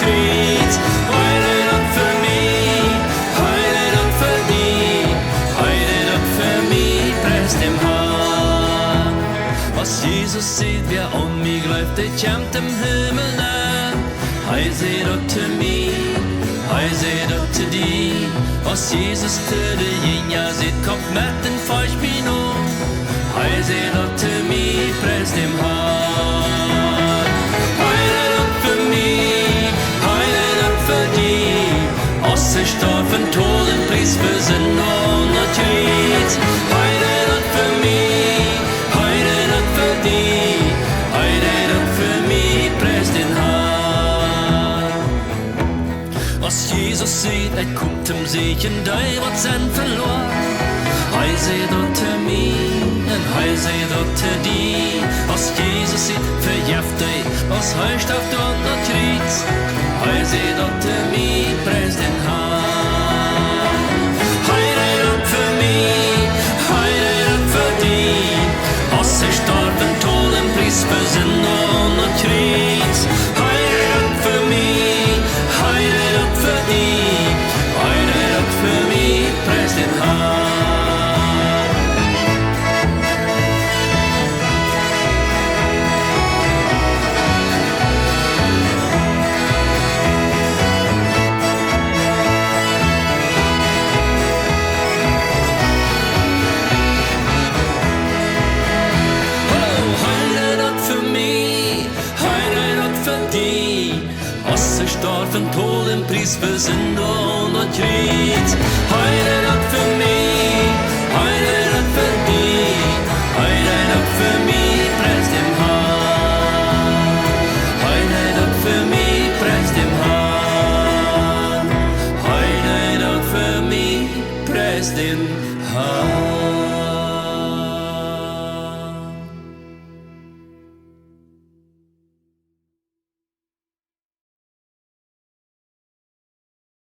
krit. Høyre nok for meg, høyre nok for de, høyre nok for meg, prest dem har. Was Jesus sieht, wer mig läuft, der kommt im Himmel an. Hei seht upp til mig, hei seht upp til dig. Was Jesus til det gynja sitt, kom med den forspino. Hei seht upp til mig, prest dem har. Høyre nok for mig, høyre nok for dig. Oss står for en tålen pris for synd og krit. Høyre nok for mig, høyre nok for dig. Høyre nok for mig, prest dem har. Was Jesus sieht, kommt sich in dig, was han verloren. Hei seht upp til mig, hei seht upp til dig. Was Jesus sieht, verjæft dig, was højst auf under krit. Hei seht upp til mig, prest den har. Høyre upp for mig, høyre upp for dig. Oss storven tålen pris for synd og krit. Høyre upp for mig, høyre upp for dig. Høyre upp for mig, prest den har. Storven tålen pris for synd og krit. Høyre nok for meg, høyre nok for dig, høyre nok for